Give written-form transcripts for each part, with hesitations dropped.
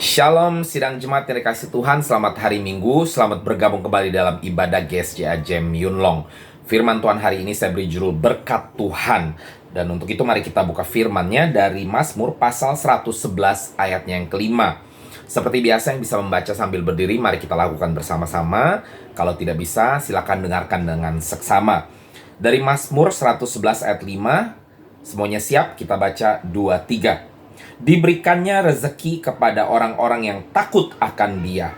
Shalom sidang jemaat yang dikasih Tuhan, selamat hari Minggu, selamat bergabung kembali dalam ibadah GSJA Jem Yunlong. Firman Tuhan hari ini saya beri judul Berkat Tuhan. Dan untuk itu mari kita buka firman-Nya dari Mazmur pasal 111 ayatnya yang kelima. Seperti biasa yang bisa membaca sambil berdiri, mari kita lakukan bersama-sama. Kalau tidak bisa, silakan dengarkan dengan seksama. Dari Mazmur 111 ayat 5, semuanya siap, kita baca 2-3. Diberikannya rezeki kepada orang-orang yang takut akan Dia.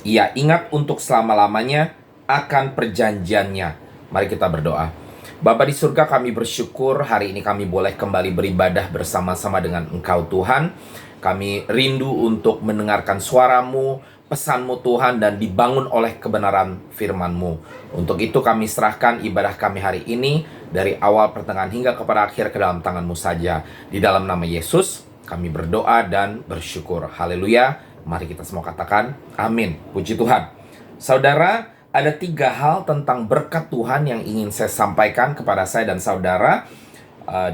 Ia ingat untuk selama-lamanya akan perjanjiannya. Mari kita berdoa. Bapa di surga, kami bersyukur hari ini kami boleh kembali beribadah bersama-sama dengan Engkau Tuhan. Kami rindu untuk mendengarkan suara-Mu, pesan-Mu Tuhan, dan dibangun oleh kebenaran firman-Mu. Untuk itu kami serahkan ibadah kami hari ini dari awal pertengahan hingga kepada akhir ke dalam tangan-Mu saja. Di dalam nama Yesus kami berdoa dan bersyukur. Haleluya. Mari kita semua katakan amin. Puji Tuhan. Saudara, ada 3 hal tentang berkat Tuhan yang ingin saya sampaikan kepada saya dan saudara.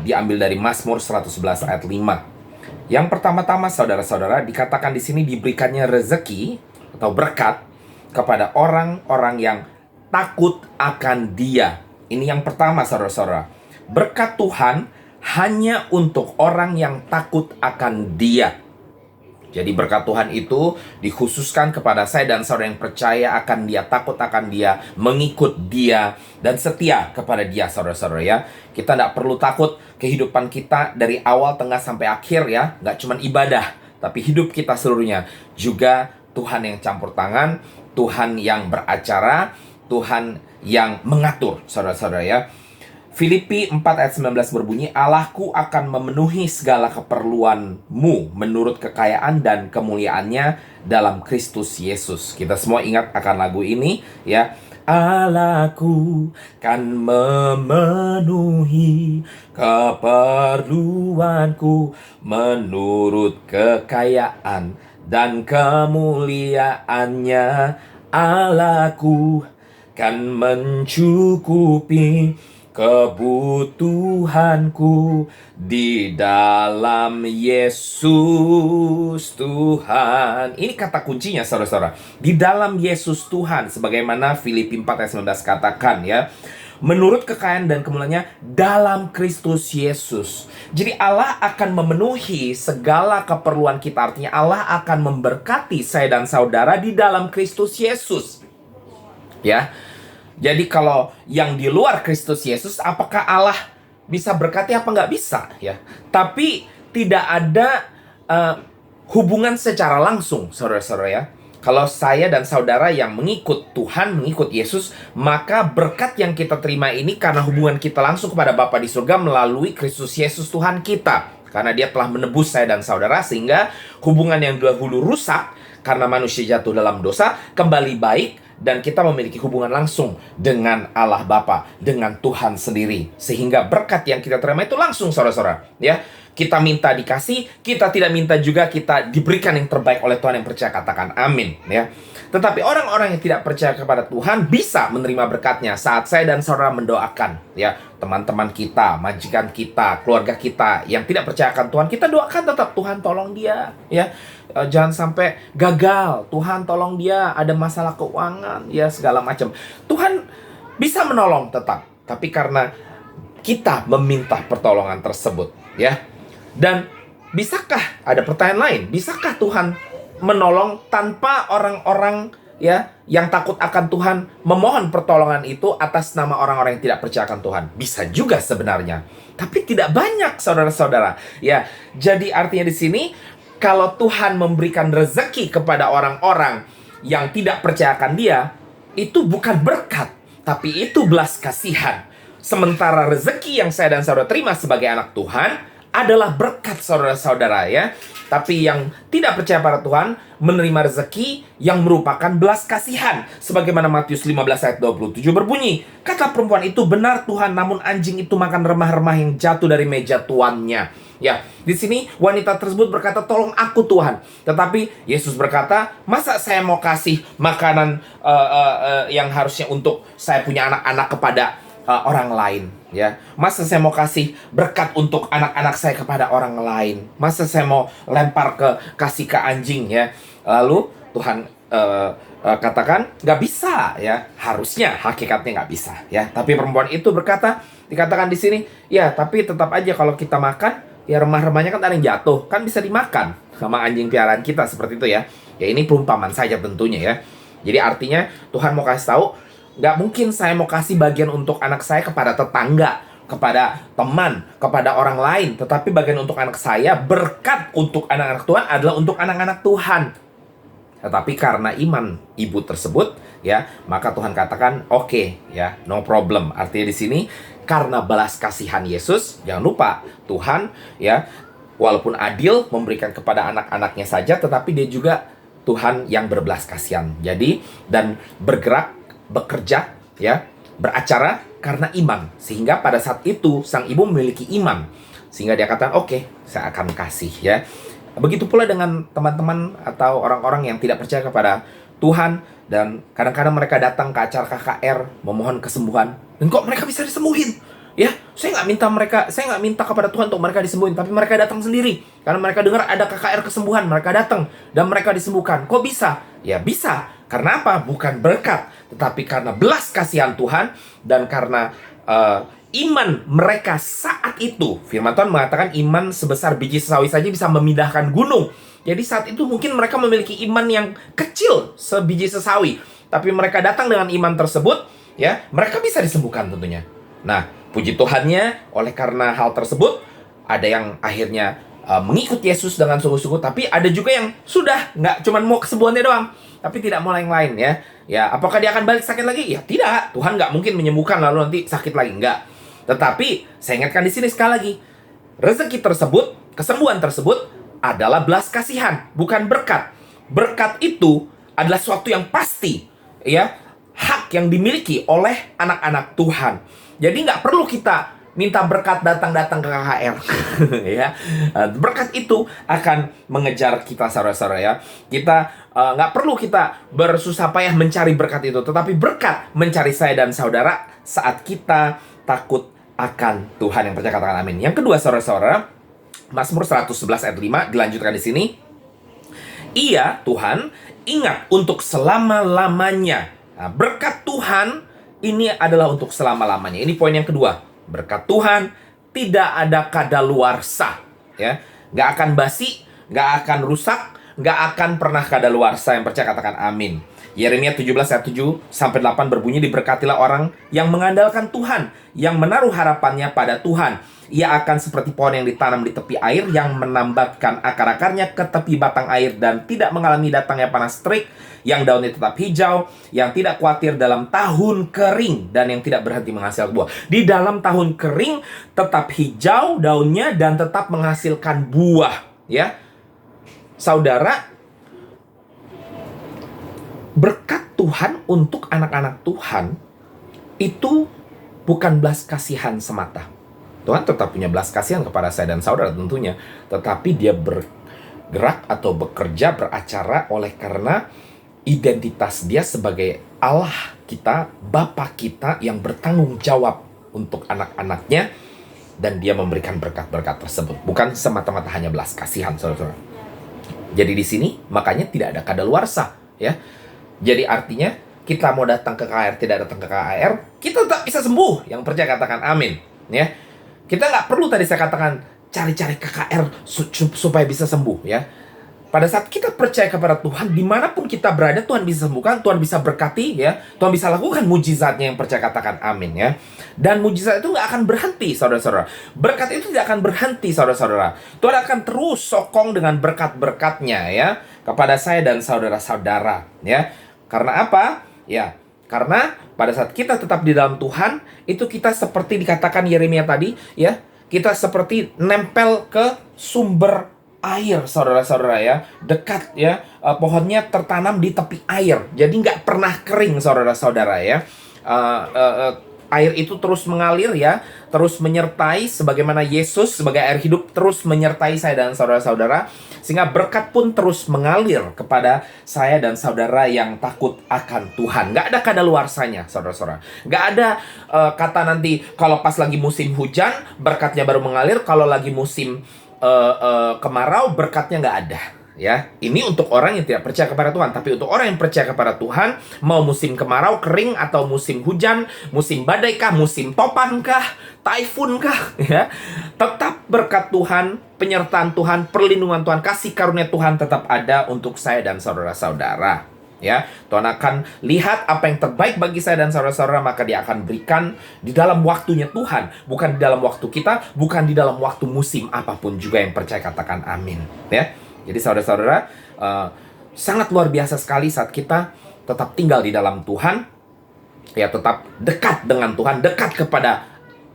Diambil dari Mazmur 111 ayat 5. Yang pertama-tama saudara-saudara, dikatakan di sini diberikannya rezeki atau berkat kepada orang-orang yang takut akan Dia. Ini yang pertama saudara-saudara. Berkat Tuhan hanya untuk orang yang takut akan Dia. Jadi berkat Tuhan itu dikhususkan kepada saya dan saudara yang percaya akan Dia, takut akan Dia, mengikut Dia, dan setia kepada Dia, saudara-saudara ya. Kita tidak perlu takut kehidupan kita dari awal, tengah, sampai akhir ya. Nggak cuma ibadah, tapi hidup kita seluruhnya. Juga Tuhan yang campur tangan, Tuhan yang beracara, Tuhan yang mengatur, saudara-saudara ya. Filipi 4 ayat 19 berbunyi, Allahku akan memenuhi segala keperluanmu menurut kekayaan dan kemuliaannya dalam Kristus Yesus. Kita semua ingat akan lagu ini ya. Allahku kan memenuhi keperluanku menurut kekayaan dan kemuliaannya. Allahku kan mencukupi kebutuhanku di dalam Yesus Tuhan. Ini kata kuncinya saudara-saudara. Di dalam Yesus Tuhan. Sebagaimana Filipi 4 ayat 19 katakan ya. Menurut kekayaan dan kemuliaannya dalam Kristus Yesus. Jadi Allah akan memenuhi segala keperluan kita. Artinya Allah akan memberkati saya dan saudara di dalam Kristus Yesus. Ya. Jadi kalau yang di luar Kristus Yesus, apakah Allah bisa berkati apa nggak bisa ya? Tapi tidak ada hubungan secara langsung, saudara-saudara ya. Kalau saya dan saudara yang mengikut Tuhan, mengikut Yesus, maka berkat yang kita terima ini karena hubungan kita langsung kepada Bapa di surga melalui Kristus Yesus Tuhan kita. Karena Dia telah menebus saya dan saudara, sehingga hubungan yang dahulu rusak karena manusia jatuh dalam dosa kembali baik. Dan kita memiliki hubungan langsung dengan Allah Bapa, dengan Tuhan sendiri. Sehingga berkat yang kita terima itu langsung, saudara-saudara. Ya, kita minta dikasih, kita tidak minta juga kita diberikan yang terbaik oleh Tuhan. Yang percaya katakan amin. Ya. Tetapi orang-orang yang tidak percaya kepada Tuhan bisa menerima berkatnya saat saya dan saudara mendoakan. Ya, teman-teman kita, majikan kita, keluarga kita yang tidak percaya akan Tuhan, kita doakan tetap, Tuhan tolong dia. Ya. Jangan sampai gagal, Tuhan tolong dia, ada masalah keuangan, ya segala macam. Tuhan bisa menolong tetap, tapi karena kita meminta pertolongan tersebut, ya. Dan bisakah, ada pertanyaan lain, bisakah Tuhan menolong tanpa orang-orang ya yang takut akan Tuhan memohon pertolongan itu atas nama orang-orang yang tidak percaya akan Tuhan? Bisa juga sebenarnya, tapi tidak banyak, saudara-saudara. Ya, jadi artinya di sini, kalau Tuhan memberikan rezeki kepada orang-orang yang tidak percayakan Dia, itu bukan berkat, tapi itu belas kasihan. Sementara rezeki yang saya dan saudara terima sebagai anak Tuhan adalah berkat, saudara-saudara ya. Tapi yang tidak percaya pada Tuhan menerima rezeki yang merupakan belas kasihan. Sebagaimana Matius 15 ayat 27 berbunyi, kata perempuan itu, benar Tuhan, namun anjing itu makan remah-remah yang jatuh dari meja tuannya. Ya, di sini wanita tersebut berkata, tolong aku Tuhan. Tetapi Yesus berkata, masa saya mau kasih makanan yang harusnya untuk saya punya anak-anak kepada orang lain, ya. Masa saya mau kasih berkat untuk anak-anak saya kepada orang lain? Masa saya mau lempar kasih ke anjing, ya? Lalu Tuhan katakan nggak bisa, ya. Harusnya hakikatnya nggak bisa, ya. Tapi perempuan itu berkata, dikatakan di sini, ya, tapi tetap aja kalau kita makan, ya remah-remahnya kan ada yang jatuh, kan bisa dimakan sama anjing piaraan kita, seperti itu, ya. Ya, ini perumpamaan saja tentunya, ya. Jadi artinya Tuhan mau kasih tahu, nggak mungkin saya mau kasih bagian untuk anak saya kepada tetangga, kepada teman, kepada orang lain. Tetapi bagian untuk anak saya, berkat untuk anak-anak Tuhan adalah untuk anak-anak Tuhan. Tetapi karena iman ibu tersebut, ya, maka Tuhan katakan, oke, ya, no problem. Artinya di sini, karena belas kasihan Yesus, jangan lupa, Tuhan, ya, walaupun adil memberikan kepada anak-anaknya saja, tetapi dia juga Tuhan yang berbelas kasihan. Jadi, dan bergerak, bekerja, ya, beracara karena iman. Sehingga pada saat itu sang ibu memiliki iman, sehingga dia katakan, oke, saya akan kasih, ya. Begitu pula dengan teman-teman atau orang-orang yang tidak percaya kepada Tuhan, dan kadang-kadang mereka datang ke acara KKR memohon kesembuhan, dan kok mereka bisa disembuhin, ya. Saya nggak minta kepada Tuhan untuk mereka disembuhin, tapi mereka datang sendiri karena mereka dengar ada KKR kesembuhan, mereka datang dan mereka disembuhkan. Kok bisa? Ya bisa. Karena apa? Bukan berkat, tetapi karena belas kasihan Tuhan dan karena iman mereka saat itu. Firman Tuhan mengatakan iman sebesar biji sesawi saja bisa memindahkan gunung. Jadi saat itu mungkin mereka memiliki iman yang kecil sebiji sesawi, tapi mereka datang dengan iman tersebut, ya, mereka bisa disembuhkan tentunya. Nah, puji Tuhannya, oleh karena hal tersebut, ada yang akhirnya mengikut Yesus dengan sungguh-sungguh, tapi ada juga yang sudah nggak cuma mau kesembuhannya doang, tapi tidak mau yang lain, ya. Ya, apakah dia akan balik sakit lagi? Ya tidak. Tuhan nggak mungkin menyembuhkan lalu nanti sakit lagi, nggak. Tetapi saya ingatkan di sini sekali lagi, rezeki tersebut, kesembuhan tersebut adalah belas kasihan, bukan berkat. Berkat itu adalah suatu yang pasti, ya, hak yang dimiliki oleh anak-anak Tuhan. Jadi nggak perlu kita minta berkat datang-datang ke KKR. Ya, berkat itu akan mengejar kita, saudara-saudara, ya. Kita nggak perlu kita bersusah payah mencari berkat itu, tetapi berkat mencari saya dan saudara saat kita takut akan Tuhan. Yang percaya katakan amin. Yang kedua, saudara-saudara, Mazmur 111 ayat 5 dilanjutkan di sini. Iya, Tuhan, ingat untuk selama-lamanya. Nah, berkat Tuhan ini adalah untuk selama-lamanya. Ini poin yang kedua. Berkat Tuhan tidak ada kadaluarsa, ya. Nggak akan basi, nggak akan rusak, nggak akan pernah kadaluarsa. Yang percaya katakan amin. Yeremia 17 ayat 7-8 berbunyi, diberkatilah orang yang mengandalkan Tuhan, yang menaruh harapannya pada Tuhan. Ia akan seperti pohon yang ditanam di tepi air, yang menambatkan akar-akarnya ke tepi batang air dan tidak mengalami datangnya panas terik, yang daunnya tetap hijau, yang tidak khawatir dalam tahun kering, dan yang tidak berhenti menghasilkan buah. Di dalam tahun kering tetap hijau daunnya dan tetap menghasilkan buah, ya. Saudara, berkat Tuhan untuk anak-anak Tuhan itu bukan belas kasihan semata. Tuhan tetap punya belas kasihan kepada saya dan saudara tentunya, tetapi dia bergerak atau bekerja, beracara oleh karena identitas dia sebagai Allah kita, Bapa kita yang bertanggung jawab untuk anak-anaknya, dan dia memberikan berkat-berkat tersebut, bukan semata-mata hanya belas kasihan, saudara-saudara. Jadi di sini makanya tidak ada kadaluarsa, ya. Jadi artinya kita mau datang ke KKR, tidak datang ke KKR, kita tetap bisa sembuh. Yang percaya katakan amin, ya. Kita nggak perlu tadi saya katakan cari-cari KKR supaya bisa sembuh, ya. Pada saat kita percaya kepada Tuhan, dimanapun kita berada, Tuhan bisa sembuhkan, Tuhan bisa berkati, ya. Tuhan bisa lakukan mujizatnya. Yang percaya katakan amin, ya. Dan mujizat itu nggak akan berhenti, saudara-saudara. Berkat itu tidak akan berhenti, saudara-saudara. Tuhan akan terus sokong dengan berkat-berkatnya, ya, kepada saya dan saudara-saudara, ya. Karena apa? Ya, karena pada saat kita tetap di dalam Tuhan, itu kita seperti dikatakan Yeremia tadi, ya, kita seperti nempel ke sumber air, saudara-saudara, ya. Dekat, ya, pohonnya tertanam di tepi air, jadi nggak pernah kering, saudara-saudara, ya. Air itu terus mengalir, ya, terus menyertai, sebagaimana Yesus sebagai air hidup terus menyertai saya dan saudara-saudara. Sehingga berkat pun terus mengalir kepada saya dan saudara yang takut akan Tuhan. Nggak ada kadaluarsanya, saudara-saudara. Nggak ada kata nanti kalau pas lagi musim hujan, berkatnya baru mengalir. Kalau lagi musim kemarau, berkatnya nggak ada. Ya, ini untuk orang yang tidak percaya kepada Tuhan. Tapi untuk orang yang percaya kepada Tuhan, mau musim kemarau, kering, atau musim hujan, musim badai kah, musim topan kah, taifun kah, ya, tetap berkat Tuhan, penyertaan Tuhan, perlindungan Tuhan, kasih karunia Tuhan tetap ada untuk saya dan saudara-saudara. Ya, Tuhan akan lihat apa yang terbaik bagi saya dan saudara-saudara, maka Dia akan berikan di dalam waktunya Tuhan, bukan di dalam waktu kita, bukan di dalam waktu musim apapun juga. Yang percaya katakan amin. Ya. Jadi saudara-saudara, sangat luar biasa sekali saat kita tetap tinggal di dalam Tuhan, ya, tetap dekat dengan Tuhan, dekat kepada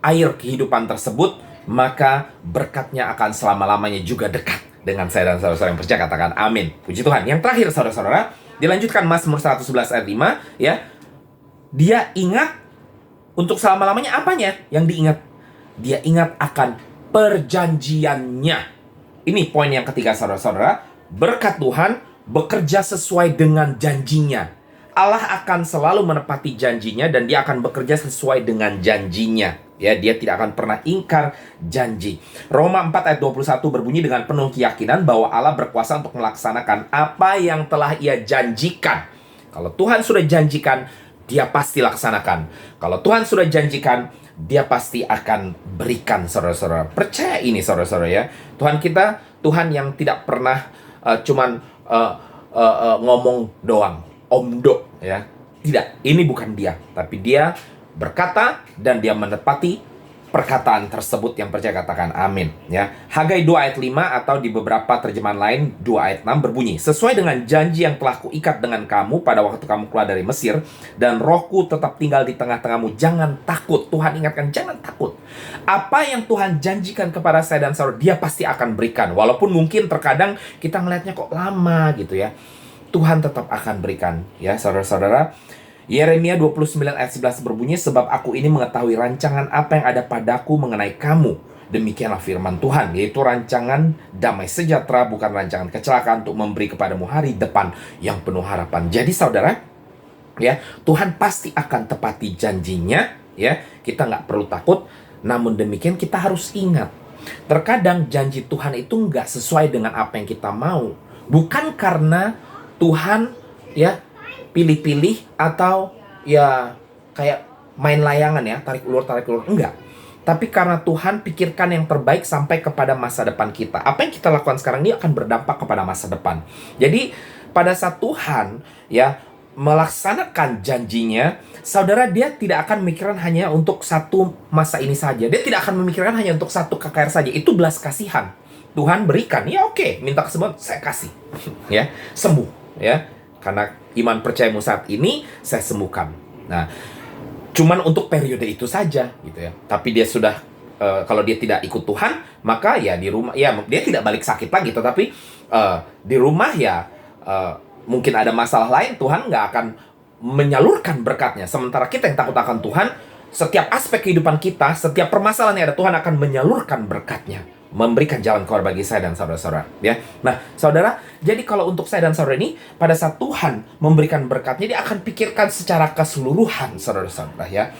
air kehidupan tersebut, maka berkatnya akan selama-lamanya juga dekat dengan saya dan saudara-saudara yang percaya katakan amin. Puji Tuhan. Yang terakhir saudara-saudara, dilanjutkan Mazmur 111 ayat 5, ya. Dia ingat untuk selama-lamanya apanya yang diingat? Dia ingat akan perjanjiannya. Ini poin yang ketiga saudara-saudara. Berkat Tuhan bekerja sesuai dengan janjinya. Allah akan selalu menepati janjinya dan Dia akan bekerja sesuai dengan janjinya. Ya, Dia tidak akan pernah ingkar janji. Roma 4 ayat 21 berbunyi dengan penuh keyakinan bahwa Allah berkuasa untuk melaksanakan apa yang telah Ia janjikan. Kalau Tuhan sudah janjikan, Dia pasti laksanakan. Kalau Tuhan sudah janjikan, Dia pasti akan berikan, saudara-saudara. Percaya ini, saudara-saudara, ya. Tuhan kita, Tuhan yang tidak pernah cuman ngomong doang, omdo, ya. Tidak, ini bukan Dia. Tapi Dia berkata dan Dia menepati perkataan tersebut. Yang percaya katakan amin, ya. Hagai 2 ayat 5 atau di beberapa terjemahan lain 2 ayat 6 berbunyi, sesuai dengan janji yang telah kuikat dengan kamu pada waktu kamu keluar dari Mesir, dan rohku tetap tinggal di tengah-tengahmu, jangan takut. Tuhan ingatkan, jangan takut. Apa yang Tuhan janjikan kepada saya dan saudara, Dia pasti akan berikan. Walaupun mungkin terkadang kita ngelihatnya kok lama gitu, ya. Tuhan tetap akan berikan, ya, saudara-saudara. Yeremia 29 ayat 11 berbunyi, sebab aku ini mengetahui rancangan apa yang ada padaku mengenai kamu. Demikianlah firman Tuhan, yaitu rancangan damai sejahtera, bukan rancangan kecelakaan, untuk memberi kepadamu hari depan yang penuh harapan. Jadi saudara, ya, Tuhan pasti akan tepati janjinya, ya. Kita nggak perlu takut. Namun demikian kita harus ingat, terkadang janji Tuhan itu nggak sesuai dengan apa yang kita mau. Bukan karena Tuhan, ya, pilih-pilih atau ya kayak main layangan, ya, tarik ulur, enggak. Tapi karena Tuhan pikirkan yang terbaik sampai kepada masa depan kita. Apa yang kita lakukan sekarang ini akan berdampak kepada masa depan. Jadi pada saat Tuhan, ya, melaksanakan janjinya, saudara, Dia tidak akan memikirkan hanya untuk satu masa ini saja. Dia tidak akan memikirkan hanya untuk satu KKR saja. Itu belas kasihan. Tuhan berikan, ya, oke, minta kesembuhan, saya kasih. Ya, sembuh, ya. Karena iman percayamu saat ini, saya sembuhkan. Nah, cuman untuk periode itu saja, gitu, ya. Tapi dia sudah, kalau dia tidak ikut Tuhan, maka ya di rumah, ya, dia tidak balik sakit lagi. Tetapi di rumah, ya, mungkin ada masalah lain, Tuhan nggak akan menyalurkan berkatnya. Sementara kita yang takut akan Tuhan, setiap aspek kehidupan kita, setiap permasalahan yang ada, Tuhan akan menyalurkan berkatnya, memberikan jalan keluar bagi saya dan saudara-saudara, ya. Nah, saudara, jadi kalau untuk saya dan saudara ini, pada saat Tuhan memberikan berkatnya, Dia akan pikirkan secara keseluruhan, saudara-saudara, ya.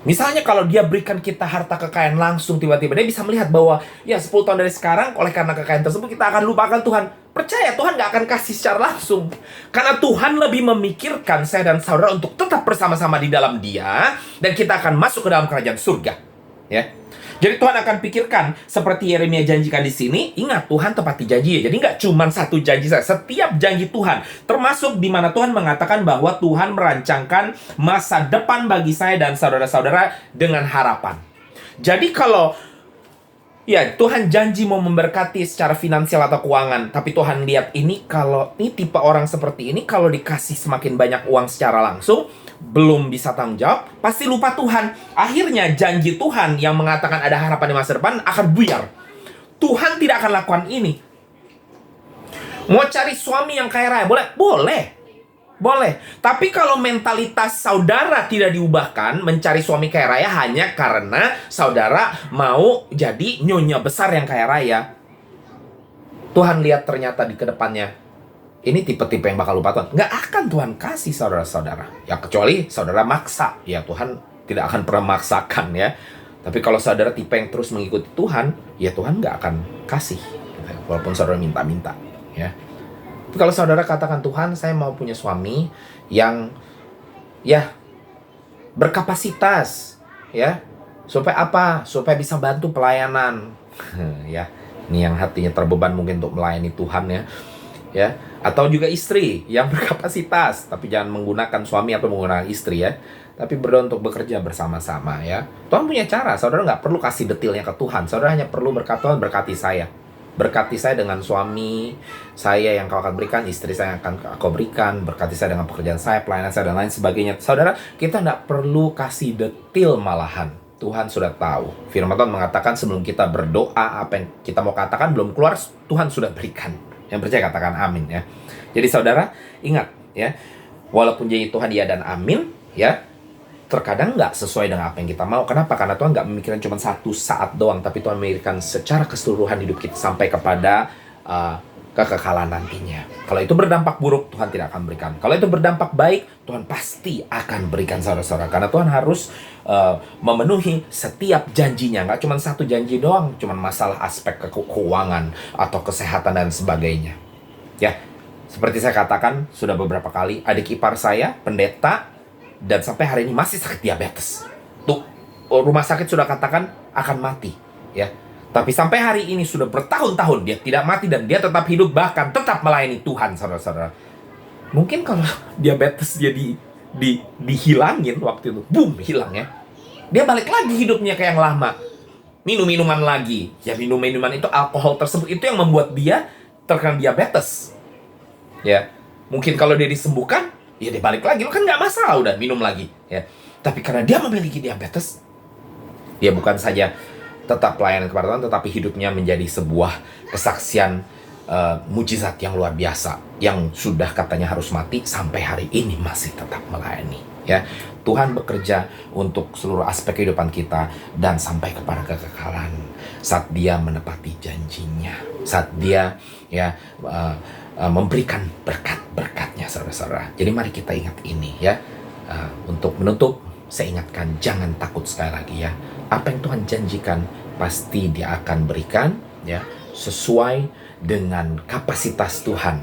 Misalnya kalau Dia berikan kita harta kekayaan langsung, tiba-tiba Dia bisa melihat bahwa, ya, 10 tahun dari sekarang, oleh karena kekayaan tersebut, kita akan lupakan Tuhan. Percaya, Tuhan gak akan kasih secara langsung. Karena Tuhan lebih memikirkan saya dan saudara untuk tetap bersama-sama di dalam Dia, dan kita akan masuk ke dalam kerajaan surga, ya. Jadi Tuhan akan pikirkan seperti Yeremia janjikan di sini. Ingat, Tuhan tepati janjinya. Jadi nggak cuma satu janji saja. Setiap janji Tuhan, termasuk di mana Tuhan mengatakan bahwa Tuhan merancangkan masa depan bagi saya dan saudara-saudara dengan harapan. Jadi kalau, ya, Tuhan janji mau memberkati secara finansial atau keuangan, tapi Tuhan lihat ini, kalau ini tipe orang seperti ini, kalau dikasih semakin banyak uang secara langsung, belum bisa tanggung jawab, pasti lupa Tuhan. Akhirnya janji Tuhan yang mengatakan ada harapan di masa depan akan buyar. Tuhan tidak akan lakukan ini. Mau cari suami yang kaya raya, boleh? Boleh. Tapi kalau mentalitas saudara tidak diubahkan, mencari suami kaya raya hanya karena saudara mau jadi nyonya besar yang kaya raya, Tuhan lihat ternyata di kedepannya, ini tipe-tipe yang bakal lupa Tuhan. Nggak akan Tuhan kasih saudara-saudara. Ya kecuali saudara maksa. Ya Tuhan tidak akan pernah maksakan ya. Tapi kalau saudara tipe yang terus mengikuti Tuhan, ya Tuhan nggak akan kasih. Walaupun saudara minta-minta ya. Tapi kalau saudara katakan, Tuhan saya mau punya suami yang ya berkapasitas ya. Supaya apa? Supaya bisa bantu pelayanan. Ya, ini yang hatinya terbeban mungkin untuk melayani Tuhan ya. Ya, atau juga istri yang berkapasitas, tapi jangan menggunakan suami atau menggunakan istri ya. Tapi berdoa untuk bekerja bersama-sama ya. Tuhan punya cara, saudara nggak perlu kasih detailnya ke Tuhan. Saudara hanya perlu berkata, Tuhan berkati saya. Berkati saya dengan suami saya yang kau akan berikan, istri saya yang akan kau berikan, berkati saya dengan pekerjaan saya, pelayanan saya, dan lain sebagainya. Saudara, kita nggak perlu kasih detail malahan. Tuhan sudah tahu. Firman Tuhan mengatakan sebelum kita berdoa, apa yang kita mau katakan belum keluar, Tuhan sudah berikan. Yang percaya katakan amin ya. Jadi saudara, ingat ya, walaupun janji Tuhan ya dan amin ya, terkadang nggak sesuai dengan apa yang kita mau. Kenapa? Karena Tuhan nggak memikirkan cuma satu saat doang, tapi Tuhan memikirkan secara keseluruhan hidup kita sampai kepada kekekalan nantinya. Kalau itu berdampak buruk, Tuhan tidak akan berikan. Kalau itu berdampak baik, Tuhan pasti akan berikan saudara-saudara. Karena Tuhan harus memenuhi setiap janjinya. Nggak cuma satu janji doang, cuma masalah aspek keuangan atau kesehatan dan sebagainya. Ya, seperti saya katakan sudah beberapa kali, adik ipar saya, pendeta, dan sampai hari ini masih sakit diabetes. Tuh, rumah sakit sudah katakan akan mati. Ya. Tapi sampai hari ini sudah bertahun-tahun dia tidak mati dan dia tetap hidup, bahkan tetap melayani Tuhan, saudara-saudara. Mungkin kalau diabetes jadi dihilangin waktu itu, boom, hilang ya. Dia balik lagi hidupnya kayak yang lama. Minum minuman lagi. Ya minum minuman itu, alkohol tersebut itu yang membuat dia terkena diabetes. Ya, mungkin kalau dia disembuhkan, ya dia balik lagi, lo kan nggak masalah udah minum lagi. Ya, tapi karena dia memiliki diabetes, dia bukan saja tetap pelayanan kepada Tuhan, tetapi hidupnya menjadi sebuah kesaksian mujizat yang luar biasa, yang sudah katanya harus mati, sampai hari ini masih tetap melayani. Ya, Tuhan bekerja untuk seluruh aspek kehidupan kita dan sampai kepada kekekalan saat Dia menepati janjinya, saat Dia ya memberikan berkat-berkatnya, saudara-saudara. Jadi mari kita ingat ini ya. Untuk menutup, saya ingatkan, jangan takut sekali lagi ya. Apa yang Tuhan janjikan pasti Dia akan berikan ya, sesuai dengan kapasitas Tuhan.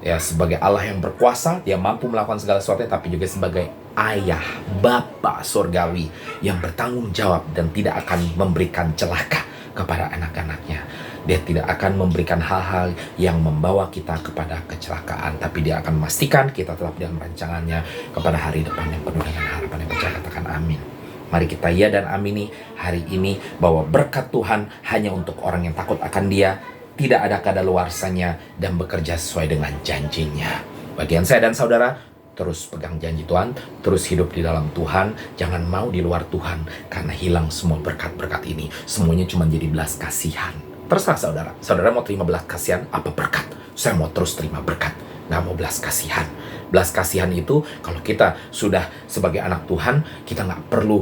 Ya, sebagai Allah yang berkuasa, Dia mampu melakukan segala sesuatu, tapi juga sebagai Ayah, Bapa surgawi yang bertanggung jawab dan tidak akan memberikan celaka kepada anak-anaknya. Dia tidak akan memberikan hal-hal yang membawa kita kepada kecelakaan, tapi Dia akan memastikan kita tetap dalam rancangannya kepada hari depan yang penuh dengan harapan. Yang percaya katakan amin. Mari kita ya dan amini hari ini bahwa berkat Tuhan hanya untuk orang yang takut akan Dia, tidak ada kadaluarsanya, dan bekerja sesuai dengan janjinya. Bagian saya dan saudara, terus pegang janji Tuhan, terus hidup di dalam Tuhan, jangan mau di luar Tuhan, karena hilang semua berkat-berkat ini. Semuanya cuma jadi belas kasihan. Terserah saudara, saudara mau terima belas kasihan apa berkat? Saya mau terus terima berkat, nggak mau belas kasihan. Belas kasihan itu kalau kita sudah sebagai anak Tuhan, kita nggak perlu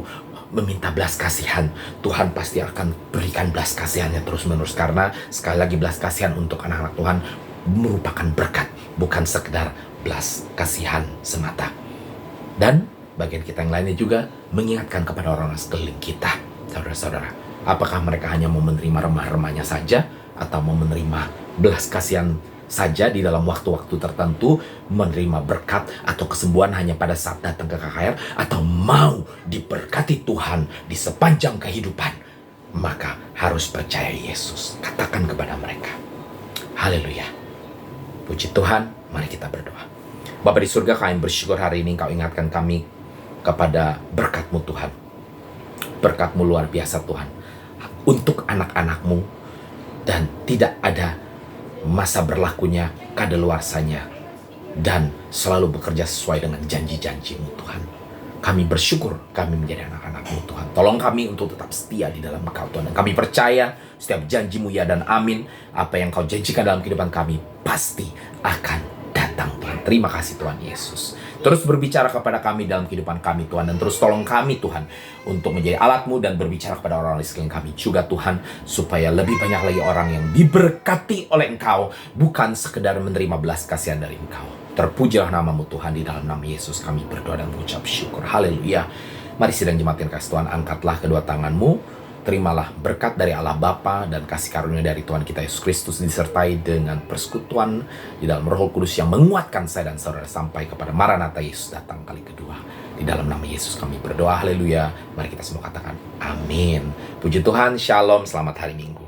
meminta belas kasihan. Tuhan pasti akan berikan belas kasihannya terus-menerus, karena sekali lagi belas kasihan untuk anak-anak Tuhan merupakan berkat, bukan sekedar belas kasihan semata. Dan bagian kita yang lainnya juga mengingatkan kepada orang-orang sekeliling kita, saudara-saudara, apakah mereka hanya mau menerima remah-remahnya saja, atau mau menerima belas kasihan saja di dalam waktu-waktu tertentu, menerima berkat atau kesembuhan hanya pada saat datang ke KKR, atau mau diberkati Tuhan di sepanjang kehidupan. Maka harus percaya Yesus. Katakan kepada mereka, haleluya, puji Tuhan. Mari kita berdoa. Bapa di surga, kami bersyukur hari ini Engkau ingatkan kami kepada berkat-Mu Tuhan. Berkat-Mu luar biasa Tuhan untuk anak-anak-Mu, dan tidak ada masa berlakunya kadaluarsanya, dan selalu bekerja sesuai dengan janji-janji-Mu Tuhan. Kami bersyukur kami menjadi anak-anak-Mu Tuhan. Tolong kami untuk tetap setia di dalam Engkau Tuhan. Dan kami percaya setiap janji-Mu ya dan amin. Apa yang Kau janjikan dalam kehidupan kami pasti akan dan datang Tuhan. Terima kasih Tuhan Yesus. Terus berbicara kepada kami dalam kehidupan kami Tuhan. Dan terus tolong kami Tuhan untuk menjadi alat-Mu dan berbicara kepada orang-orang di sekeliling kami juga Tuhan. Supaya lebih banyak lagi orang yang diberkati oleh Engkau. Bukan sekedar menerima belas kasihan dari Engkau. Terpujilah nama-Mu Tuhan. Di dalam nama Yesus kami berdoa dan mengucap syukur. Haleluya. Mari sidang jemaat yang kasih Tuhan, angkatlah kedua tanganmu. Terimalah berkat dari Allah Bapa dan kasih karunia dari Tuhan kita Yesus Kristus disertai dengan persekutuan di dalam Roh Kudus yang menguatkan saya dan saudara sampai kepada Maranatha Yesus datang kali kedua. Di dalam nama Yesus kami berdoa, haleluya. Mari kita semua katakan amin. Puji Tuhan, shalom, selamat hari Minggu.